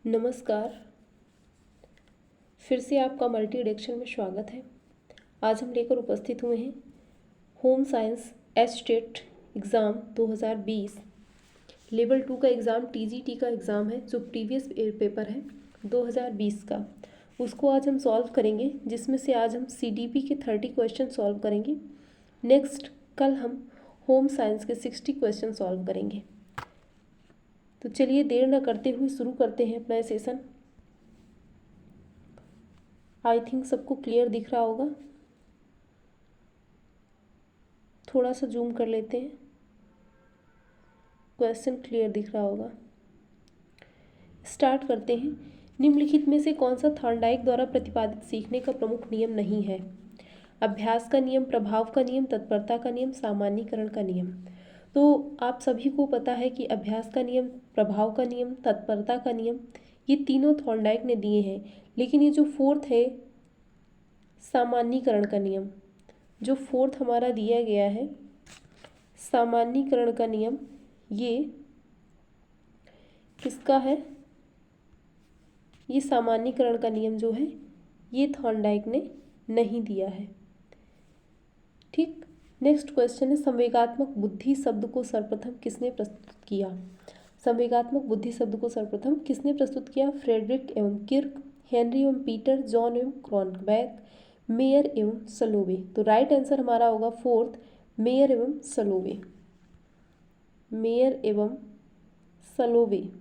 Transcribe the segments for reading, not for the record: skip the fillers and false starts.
नमस्कार। फिर से आपका मल्टी डिडक्शन में स्वागत है। आज हम लेकर उपस्थित हुए हैं home science estate exam 2020 level 2 का एग्ज़ाम टीजीटी का एग्ज़ाम है जो प्रीवियस पेपर है 2020 का। उसको आज हम सॉल्व करेंगे, जिसमें से आज हम सीडीपी के 30 क्वेश्चन सॉल्व करेंगे। नेक्स्ट कल हम होम साइंस के 60 क्वेश्चन सॉल्व करेंगे। तो चलिए देर न करते हुए शुरू करते हैं अपना सेशन। आई थिंक सबको क्लियर दिख रहा होगा। थोड़ा सा जूम कर लेते हैं, क्वेश्चन क्लियर दिख रहा होगा। स्टार्ट करते हैं। निम्नलिखित में से कौन सा थॉर्नडाइक द्वारा प्रतिपादित सीखने का प्रमुख नियम नहीं है? अभ्यास का नियम, प्रभाव का नियम, तत्परता का नियम, सामान्यीकरण का नियम। तो आप सभी को पता है कि अभ्यास का नियम, प्रभाव का नियम, तत्परता का नियम, ये तीनों थॉर्नडाइक ने दिए हैं। लेकिन ये जो फोर्थ है, सामान्यीकरण का नियम, जो फोर्थ हमारा दिया गया है सामान्यीकरण का नियम, ये किसका है? ये सामान्यीकरण का नियम जो है ये थॉर्नडाइक ने नहीं दिया है। ठीक। नेक्स्ट क्वेश्चन है, संवेगात्मक बुद्धि शब्द को सर्वप्रथम किसने प्रस्तुत किया? संवेगात्मक बुद्धि शब्द को सर्वप्रथम किसने प्रस्तुत किया? फ्रेडरिक एवं किर्क, हेनरी एवं पीटर, जॉन एवं क्रॉनबैक, मेयर एवं सलोवे। तो राइट आंसर हमारा होगा फोर्थ, मेयर एवं सलोवे। मेयर एवं सलोवे।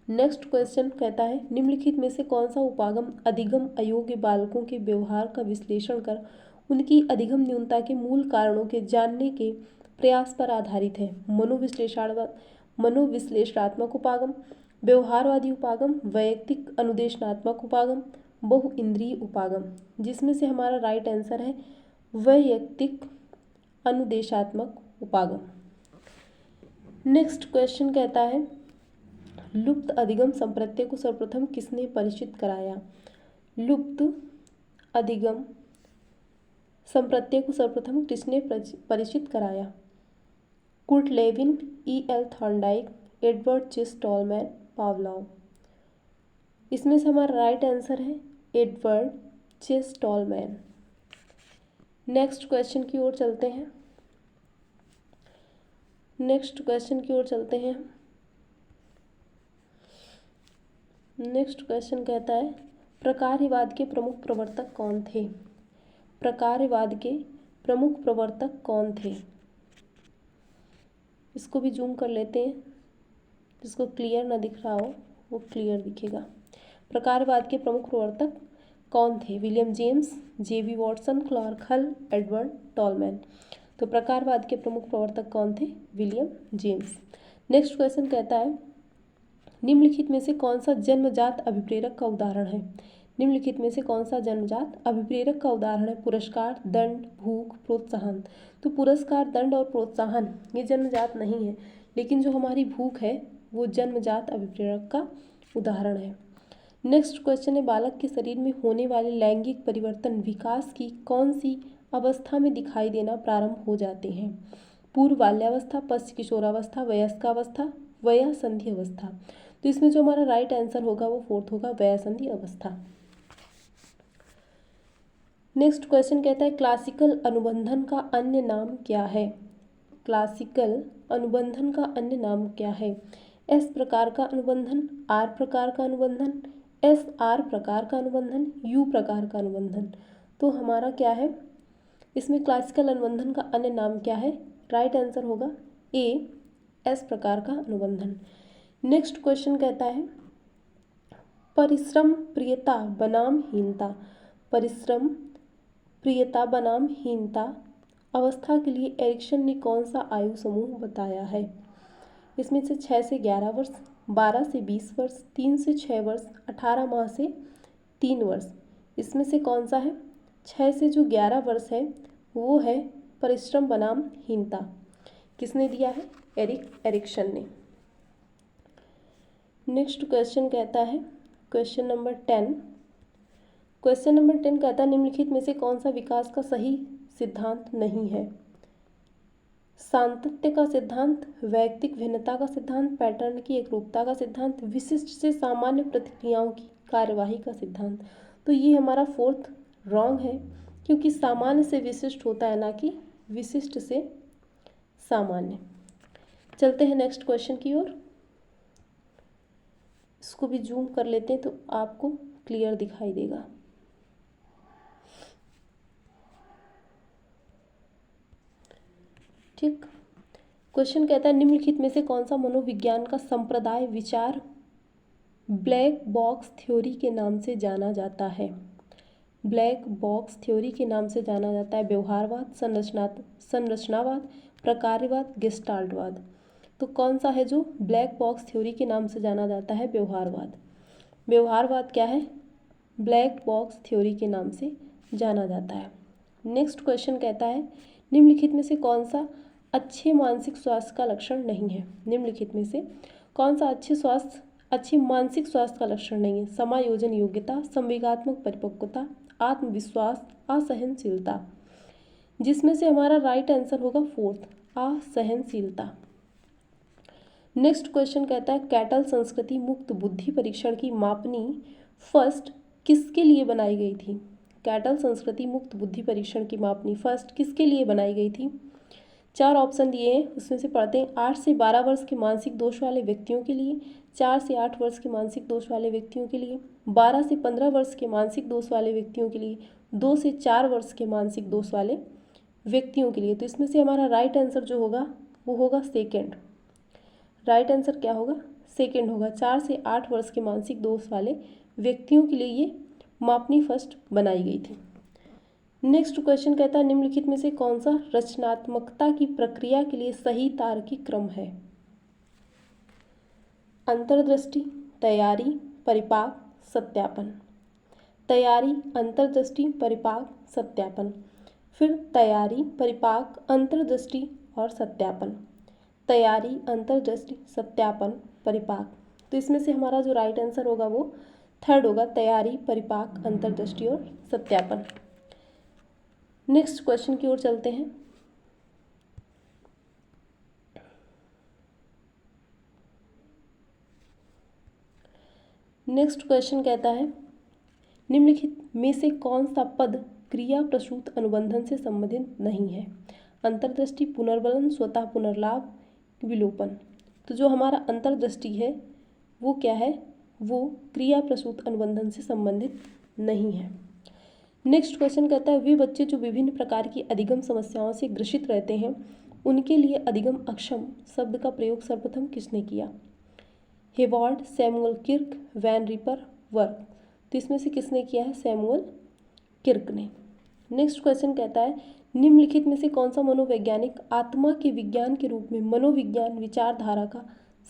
नेक्स्ट क्वेश्चन कहता है, निम्नलिखित में से कौन सा उपागम अधिगम अयोग्य बालकों के व्यवहार का विश्लेषण कर उनकी अधिगम न्यूनता के मूल कारणों के जानने के प्रयास पर आधारित है? मनोविश्लेषणात्मक उपागम, व्यवहारवादी उपागम, वैयक्तिक अनुदेशनात्मक उपागम, बहु इंद्रिय उपागम। जिसमें से हमारा राइट आंसर है वैयक्तिक अनुदेशात्मक उपागम। नेक्स्ट क्वेश्चन कहता है, लुप्त अधिगम संप्रत्यय को सर्वप्रथम किसने परिचित कराया? लुप्त अधिगम संप्रत्यय को सर्वप्रथम किसने परिचित कराया? Kurt Lewin, E.L. Thorndike, Edward Chace Tolman, Pavlov. इसमें से हमारा राइट आंसर है Edward Chace Tolman. Next question की ओर चलते हैं। नेक्स्ट क्वेश्चन कहता है, प्रकार्यवाद के प्रमुख प्रवर्तक कौन थे? प्रकार्यवाद के प्रमुख प्रवर्तक कौन थे? इसको भी जूम कर लेते हैं, जिसको क्लियर ना दिख रहा हो वो क्लियर दिखेगा। प्रकार्यवाद के प्रमुख प्रवर्तक कौन थे? William James, J.B. Watson, Clark Hull, Edward Tolman. तो प्रकारवाद के प्रमुख प्रवर्तक कौन थे? William James. नेक्स्ट क्वेश्चन कहता है, निम्नलिखित में से कौन सा जन्मजात अभिप्रेरक का उदाहरण है? निम्नलिखित में से कौन सा जन्मजात अभिप्रेरक का उदाहरण है? पुरस्कार, दंड, भूख, प्रोत्साहन। तो पुरस्कार, दंड और प्रोत्साहन ये जन्मजात नहीं है, लेकिन जो हमारी भूख है वो जन्मजात अभिप्रेरक का उदाहरण है। नेक्स्ट क्वेश्चन है, बालक के शरीर में होने वाले लैंगिक परिवर्तन विकास की कौन सी अवस्था में दिखाई देना प्रारंभ हो जाते हैं? पूर्व बाल्यावस्था, पश्च किशोरावस्था, वयस्कावस्था, वयःसंधि अवस्था। तो इसमें जो हमारा राइट आंसर होगा वो फोर्थ होगा, वयःसंधि अवस्था। नेक्स्ट क्वेश्चन कहता है, क्लासिकल अनुबंधन का अन्य नाम क्या है? क्लासिकल अनुबंधन का अन्य नाम क्या है? एस प्रकार का अनुबंधन, आर प्रकार का अनुबंधन, एस आर प्रकार का अनुबंधन, यू प्रकार का अनुबंधन। तो हमारा क्या है इसमें क्लासिकल अनुबंधन का अन्य नाम क्या है? राइट आंसर होगा ए, एस प्रकार का अनुबंधन। नेक्स्ट क्वेश्चन कहता है, परिश्रम प्रियता बनाम हीनता, परिश्रम प्रियता बनाम हीनता अवस्था के लिए एरिक्सन ने कौन सा आयु समूह बताया है? इसमें से 6 से 11 वर्ष, 12 से 20 वर्ष, 3 से 6 वर्ष, 18 माह से 3 वर्ष। इसमें से कौन सा है? 6 से जो 11 वर्ष है वो है परिश्रम बनाम हीनता। किसने दिया है? एरिक्सन ने। नेक्स्ट क्वेश्चन कहता है, क्वेश्चन नंबर 10 कहता है, निम्नलिखित में से कौन सा विकास का सही सिद्धांत नहीं है? सातत्य का सिद्धांत, वैयक्तिक भिन्नता का सिद्धांत, पैटर्न की एकरूपता का सिद्धांत, विशिष्ट से सामान्य प्रतिक्रियाओं की कार्यवाही का सिद्धांत। तो ये हमारा फोर्थ रॉन्ग है, क्योंकि सामान्य से विशिष्ट होता है, ना कि विशिष्ट से सामान्य। चलते हैं नेक्स्ट क्वेश्चन की ओर। इसको भी जूम कर लेते हैं तो आपको क्लियर दिखाई देगा। ठीक, क्वेश्चन कहता है निम्नलिखित में से कौन सा मनोविज्ञान का संप्रदाय विचार ब्लैक बॉक्स थ्योरी के नाम से जाना जाता है। ब्लैक बॉक्स थ्योरी के नाम से जाना जाता है व्यवहारवाद, संरचनावाद, प्रकार्यवाद, गेस्टाल्टवाद। तो कौन सा है जो ब्लैक बॉक्स थ्योरी के नाम से जाना जाता है? व्यवहारवाद। व्यवहारवाद क्या है? ब्लैक बॉक्स थ्योरी के नाम से जाना जाता है। नेक्स्ट क्वेश्चन कहता है निम्नलिखित में से कौन सा अच्छे मानसिक स्वास्थ्य का लक्षण नहीं है? निम्नलिखित में से कौन सा अच्छे मानसिक स्वास्थ्य का लक्षण नहीं है? समायोजन योग्यता, संवेगात्मक परिपक्वता, आत्मविश्वास, असहनशीलता। जिसमें से हमारा राइट आंसर होगा फोर्थ, असहनशीलता। नेक्स्ट क्वेश्चन कहता है कैटल संस्कृति मुक्त बुद्धि परीक्षण की मापनी फर्स्ट किसके लिए बनाई गई थी? कैटल संस्कृति मुक्त बुद्धि परीक्षण की मापनी फर्स्ट किसके लिए बनाई गई थी? 4 ऑप्शन दिए हैं, उसमें से पढ़ते हैं। 8 से 12 वर्ष के मानसिक दोष वाले व्यक्तियों के लिए, 4 से 8 वर्ष के मानसिक दोष वाले व्यक्तियों के लिए, 12 से 15 वर्ष के मानसिक दोष वाले व्यक्तियों के लिए, 2 से 4 वर्ष के मानसिक दोष वाले व्यक्तियों के लिए। तो इसमें से हमारा राइट आंसर जो होगा वो होगा सेकेंड। राइट आंसर क्या होगा? सेकेंड होगा। 4 से 8 वर्ष के मानसिक दोष वाले व्यक्तियों के लिए ये मापनी फर्स्ट बनाई गई थी। नेक्स्ट क्वेश्चन कहता है निम्नलिखित में से कौन सा रचनात्मकता की प्रक्रिया के लिए सही तार्किक क्रम है? अंतर्दृष्टि, तैयारी, परिपाक, सत्यापन। तैयारी, अंतर्दृष्टि, परिपाक, सत्यापन। फिर तैयारी, परिपाक, अंतर्दृष्टि और सत्यापन। तैयारी, अंतर्दृष्टि, सत्यापन, परिपाक। तो इसमें से हमारा जो राइट आंसर होगा वो थर्ड होगा, तैयारी, परिपाक, अंतर्दृष्टि और सत्यापन। नेक्स्ट क्वेश्चन की ओर चलते हैं। नेक्स्ट क्वेश्चन कहता है निम्नलिखित में से कौन सा पद क्रिया प्रसूत अनुबंधन से संबंधित नहीं है? अंतर्दृष्टि, पुनर्बलन, स्वतः पुनर्लाभ, विलोपन। तो जो हमारा अंतर्दृष्टि है वो क्या है? वो क्रिया प्रसूत अनुबंधन से संबंधित नहीं है। नेक्स्ट क्वेश्चन कहता है वे बच्चे जो विभिन्न प्रकार की अधिगम समस्याओं से ग्रसित रहते हैं उनके लिए अधिगम अक्षम शब्द का प्रयोग सर्वप्रथम किसने किया? Hayward, Samuel Kirk, Van Riper, Work. तो इसमें से किसने किया है? सैमुअल किर्क ने। नेक्स्ट क्वेश्चन कहता है निम्नलिखित में से कौन सा मनोवैज्ञानिक आत्मा के विज्ञान के रूप में मनोविज्ञान विचारधारा का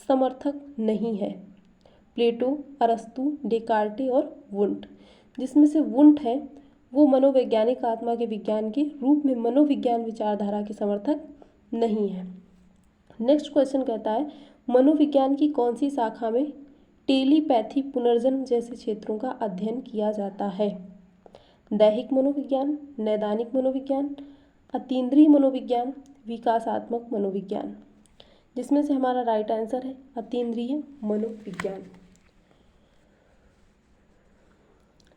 समर्थक नहीं है? प्लेटो, अरस्तु, डेकार्टे और वुंट। जिसमें से वुंट है वो मनोवैज्ञानिक आत्मा के विज्ञान के रूप में मनोविज्ञान विचारधारा के समर्थक नहीं है। नेक्स्ट क्वेश्चन कहता है मनोविज्ञान की कौन सी शाखा में टेलीपैथी, पुनर्जन्म जैसे क्षेत्रों का अध्ययन किया जाता है? दैहिक मनोविज्ञान, नैदानिक मनोविज्ञान, अतीन्द्रिय मनोविज्ञान, विकासात्मक मनोविज्ञान। जिसमें से हमारा राइट आंसर है अतीन्द्रिय मनोविज्ञान।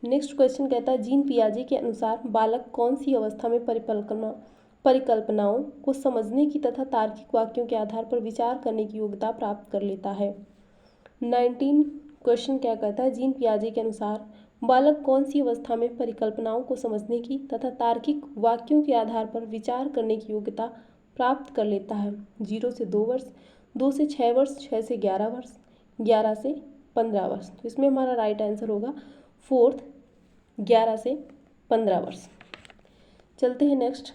नेक्स्ट क्वेश्चन कहता है जीन पियाजे के अनुसार बालक कौन सी अवस्था में परिकल्पनाओं को समझने की तथा तार्किक वाक्यों के आधार पर विचार करने की योग्यता प्राप्त कर लेता है? 19 क्वेश्चन क्या कहता है जीन पियाजे के अनुसार बालक कौन सी अवस्था में परिकल्पनाओं को समझने की तथा तार्किक वाक्यों के आधार पर विचार करने की योग्यता प्राप्त कर लेता है? 0 से 2 वर्ष, 2 से 6 वर्ष, 6 से 11 वर्ष, 11 से 15 वर्ष। तो इसमें हमारा राइट आंसर होगा फोर्थ, 11 से 15 वर्ष। चलते हैं नेक्स्ट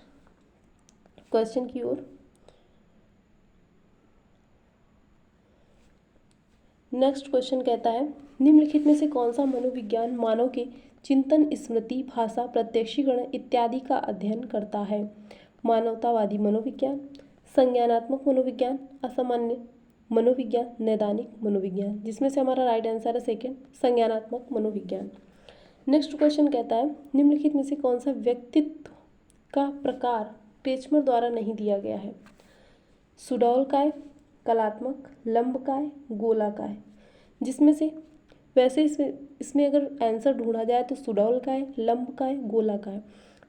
क्वेश्चन की ओर। नेक्स्ट क्वेश्चन कहता है निम्नलिखित में से कौन सा मनोविज्ञान मानव के चिंतन, स्मृति, भाषा, प्रत्यक्षीकरण इत्यादि का अध्ययन करता है? मानवतावादी मनोविज्ञान, संज्ञानात्मक मनोविज्ञान, असामान्य मनोविज्ञान, नैदानिक मनोविज्ञान। जिसमें से हमारा राइट आंसर है सेकेंड, संज्ञानात्मक मनोविज्ञान। नेक्स्ट क्वेश्चन कहता है निम्नलिखित में से कौन सा व्यक्तित्व का प्रकार टेचमर द्वारा नहीं दिया गया है? सुडौलकाय, कलात्मक, लंबकाय, गोलाकाय। जिसमें से वैसे इसमें अगर आंसर ढूंढा जाए तो सुडौलकाय, लंबकाय, गोलाकाय।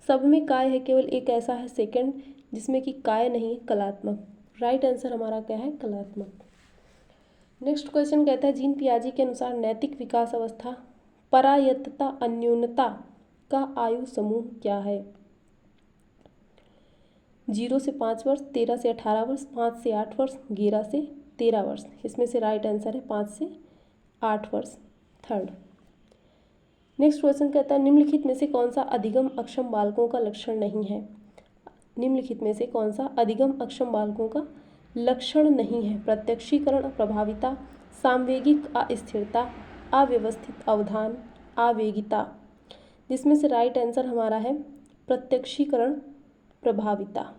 सब में काय है, केवल एक ऐसा है सेकंड जिसमें कि काय नहीं है, कलात्मक। राइट आंसर हमारा क्या है, कलात्मक। नेक्स्ट क्वेश्चन कहता है जीन पियाजे के अनुसार नैतिक विकास अवस्था परायत्तता अन्योन्यता का आयु समूह क्या है? 0 से 5 वर्ष, 13 से 18 वर्ष, 5 से 8 वर्ष, 11 से 13 वर्ष। इसमें से राइट आंसर है 5 से 8 वर्ष, थर्ड। नेक्स्ट क्वेश्चन कहता है निम्नलिखित में से कौन सा अधिगम अक्षम बालकों का लक्षण नहीं है? निम्नलिखित में से कौन सा अधिगम अक्षम बालकों का लक्षण नहीं है? प्रत्यक्षीकरण अप्रभाविता, सामवेगिक अस्थिरता, अव्यवस्थित अवधान, आवेगिता। जिसमें से राइट आंसर हमारा है प्रत्यक्षीकरण प्रभाविता।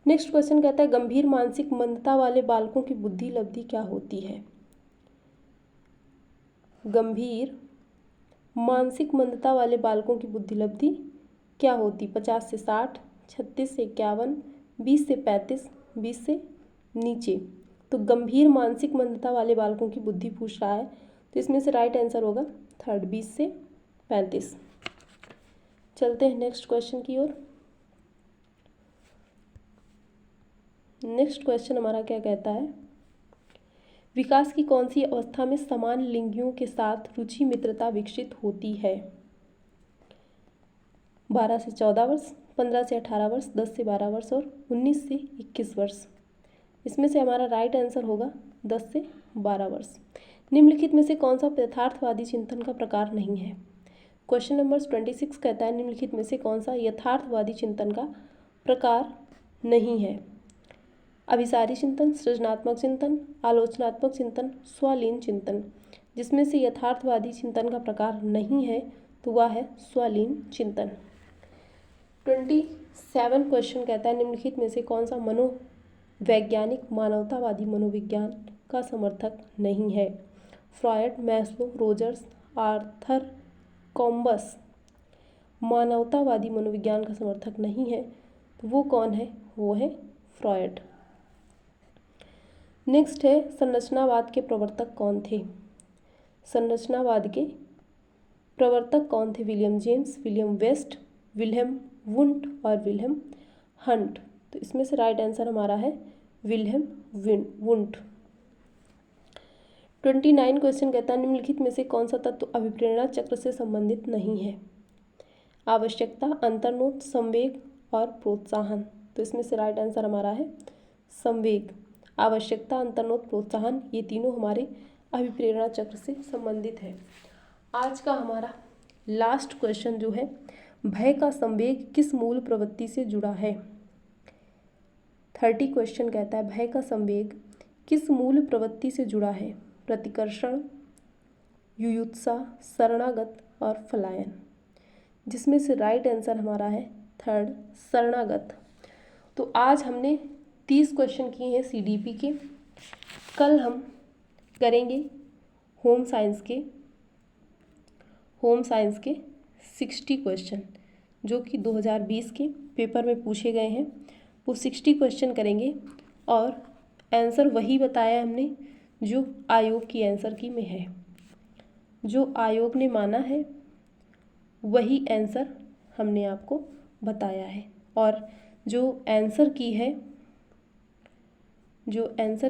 नेक्स्ट क्वेश्चन कहता है गंभीर मानसिक मंदता वाले बालकों की बुद्धि लब्धि क्या होती है? गंभीर मानसिक मंदता वाले बालकों की बुद्धि लब्धि क्या होती? 50 से 60, 36 से 51, 20 से 35, 20 से नीचे। तो गंभीर मानसिक मंदता वाले बालकों की बुद्धि पूछ रहा है, तो इसमें से राइट आंसर होगा थर्ड, 20 से 35। चलते हैं नेक्स्ट क्वेश्चन की ओर। नेक्स्ट क्वेश्चन हमारा क्या कहता है, विकास की कौन सी अवस्था में समान लिंगियों के साथ रुचि मित्रता विकसित होती है? 12 से 14 वर्ष, 15 से 18 वर्ष, 10 से 12 वर्ष और 19 से 21 वर्ष। इसमें से हमारा राइट आंसर होगा 10 से 12 वर्ष। निम्नलिखित में से कौन सा यथार्थवादी चिंतन का प्रकार नहीं है? क्वेश्चन नंबर 26 कहता है निम्नलिखित में से कौन सा यथार्थवादी चिंतन का प्रकार नहीं है? अभिसारी चिंतन, सृजनात्मक चिंतन, आलोचनात्मक चिंतन, स्वलीन चिंतन। जिसमें से यथार्थवादी चिंतन का प्रकार नहीं है तो वह है स्वलीन चिंतन। 27 क्वेश्चन कहता है निम्नलिखित में से कौन सा मनोवैज्ञानिक मानवतावादी मनोविज्ञान का समर्थक नहीं है? फ्रॉयड, मैस्लो, रोजर्स, आर्थर कॉम्बस मानवतावादी मनोविज्ञान का समर्थक नहीं है, तो वो कौन है? वो है फ्रॉयड। नेक्स्ट है संरचनावाद के प्रवर्तक कौन थे? संरचनावाद के प्रवर्तक कौन थे? William James, William West, Wilhelm Wundt और विल्हेम हंट। तो इसमें से राइट आंसर हमारा है विल्हेम वुंट। 29 क्वेश्चन कहता है निम्नलिखित में से कौन सा तत्व अभिप्रेरणा चक्र से संबंधित नहीं है? आवश्यकता, अंतर्नोद, संवेग और प्रोत्साहन। तो इसमें से राइट आंसर हमारा है संवेग। आवश्यकता, अंतर्नोद, प्रोत्साहन, ये तीनों हमारे अभिप्रेरणा चक्र से संबंधित है। आज का हमारा लास्ट क्वेश्चन जो है, भय का संवेग किस मूल प्रवृत्ति से जुड़ा है? 30 क्वेश्चन कहता है भय का संवेग किस मूल प्रवृत्ति से जुड़ा है? प्रतिकर्षण, युयुत्सा, शरणागत और फलायन। जिसमें से राइट आंसर हमारा है थर्ड, शरणागत। तो आज हमने 30 क्वेश्चन किए हैं CDP के। कल हम करेंगे होम साइंस के 60 क्वेश्चन जो कि 2020 के पेपर में पूछे गए हैं। वो 60 क्वेश्चन करेंगे और आंसर वही बताया हमने जो आयोग की आंसर की में है। जो आयोग ने माना है वही आंसर हमने आपको बताया है। और जो आंसर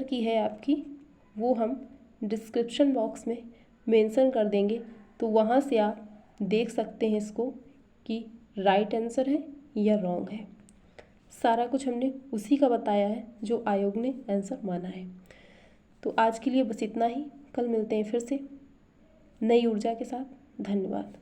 की है आपकी, वो हम डिस्क्रिप्शन बॉक्स में मेंशन कर देंगे, तो वहाँ से आप देख सकते हैं इसको कि राइट आंसर है या रॉन्ग है। सारा कुछ हमने उसी का बताया है जो आयोग ने आंसर माना है। तो आज के लिए बस इतना ही। कल मिलते हैं फिर से नई ऊर्जा के साथ। धन्यवाद।